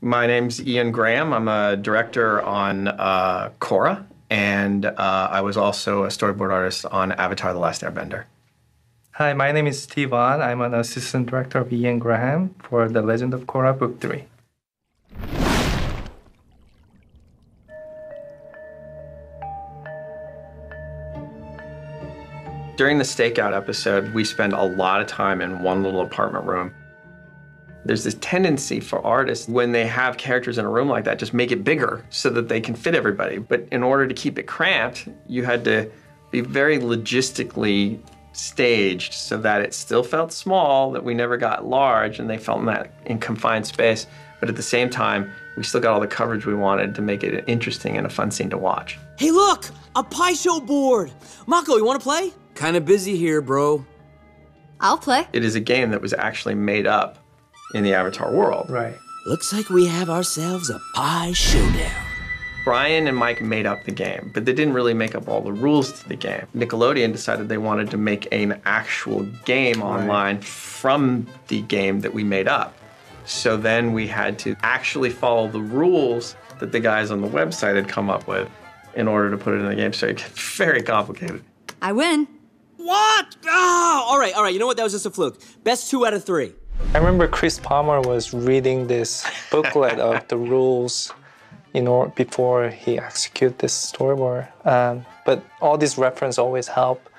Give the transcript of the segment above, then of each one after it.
My name's Ian Graham. I'm a director on Korra, and I was also a storyboard artist on Avatar: The Last Airbender. Hi, my name is Steve On. I'm an assistant director of Ian Graham for The Legend of Korra Book 3. During the Stakeout episode, we spend a lot of time in one little apartment room. There's this tendency for artists, when they have characters in a room like that, just make it bigger so that they can fit everybody. But in order to keep it cramped, you had to be very logistically staged so that it still felt small, that we never got large, and they felt in confined space. But at the same time, we still got all the coverage we wanted to make it an interesting and a fun scene to watch. Hey, look! A pie show board! Mako, you want to play? Kinda busy here, bro. I'll play. It is a game that was actually made up in the Avatar world. Right. Looks like we have ourselves a pie showdown. Brian and Mike made up the game, but they didn't really make up all the rules to the game. Nickelodeon decided they wanted to make an actual game online from the game that we made up. So then we had to actually follow the rules that the guys on the website had come up with in order to put it in the game. So it gets very complicated. I win. What? Oh, all right, you know what? That was just a fluke. Best 2 out of 3. I remember Chris Palmer was reading this booklet of the rules, before he execute this storyboard. But all these references always help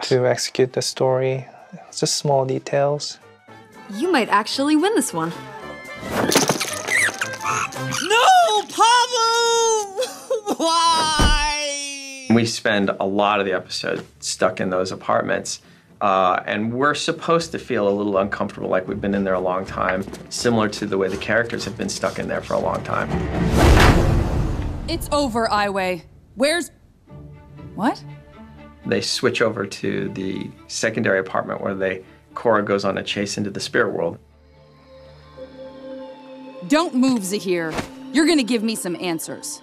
to execute the story. It's just small details. You might actually win this one. No, Pablo! Why? We spend a lot of the episode stuck in those apartments, and we're supposed to feel a little uncomfortable, like we've been in there a long time, similar to the way the characters have been stuck in there for a long time. It's over, Aiwei. Where's... What? They switch over to the secondary apartment where Korra goes on a chase into the spirit world. Don't move, Zahir. You're gonna give me some answers.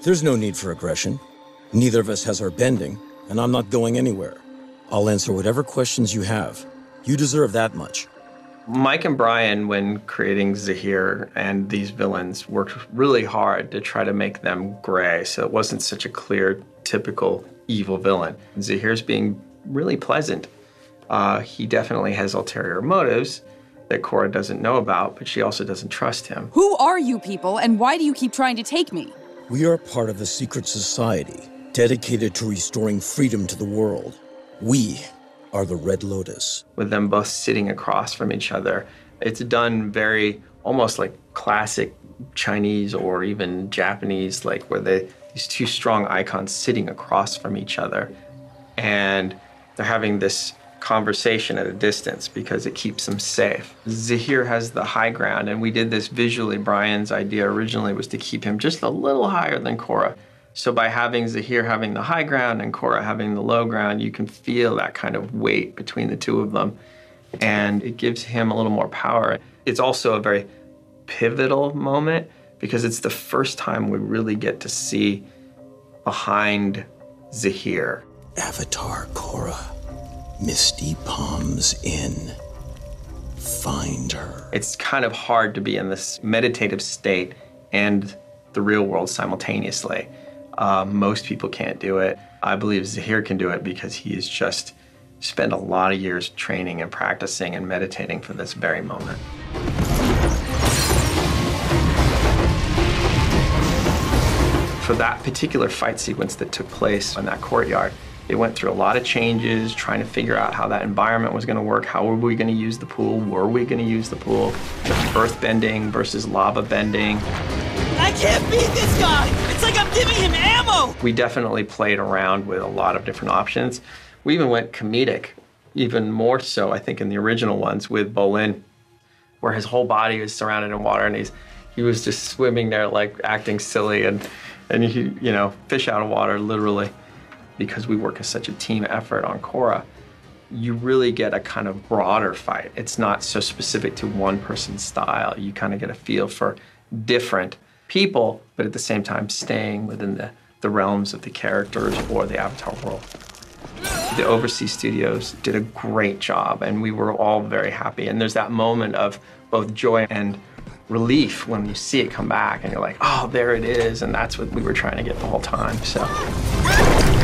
There's no need for aggression. Neither of us has our bending, and I'm not going anywhere. I'll answer whatever questions you have. You deserve that much. Mike and Brian, when creating Zahir and these villains, worked really hard to try to make them gray, so it wasn't such a clear, typical evil villain. Zahir's being really pleasant. He definitely has ulterior motives that Korra doesn't know about, but she also doesn't trust him. Who are you people, and why do you keep trying to take me? We are part of a secret society, dedicated to restoring freedom to the world. We are the Red Lotus. With them both sitting across from each other, it's done very, almost like classic Chinese or even Japanese, like where these two strong icons sitting across from each other. And they're having this conversation at a distance because it keeps them safe. Zahir has the high ground, and we did this visually. Brian's idea originally was to keep him just a little higher than Korra. So by having Zahir having the high ground and Korra having the low ground, you can feel that kind of weight between the two of them, and it gives him a little more power. It's also a very pivotal moment because it's the first time we really get to see behind Zahir. Avatar Korra, Misty Palms Inn. Find her. It's kind of hard to be in this meditative state and the real world simultaneously. Most people can't do it. I believe Zahir can do it because he's just spent a lot of years training and practicing and meditating for this very moment. For that particular fight sequence that took place in that courtyard, they went through a lot of changes, trying to figure out how that environment was going to work. How were we going to use the pool? Were we going to use the pool? Earth bending versus lava bending. I can't beat this guy! It's like I'm giving him ammo! We definitely played around with a lot of different options. We even went comedic, even more so, I think, in the original ones with Bolin, where his whole body was surrounded in water and he was just swimming there, like acting silly and he, fish out of water, literally. Because we work as such a team effort on Korra, you really get a kind of broader fight. It's not so specific to one person's style. You kind of get a feel for different people, but at the same time staying within the realms of the characters or the Avatar world. The overseas studios did a great job, and we were all very happy. And there's that moment of both joy and relief when you see it come back and you're like, oh, there it is. And that's what we were trying to get the whole time. So.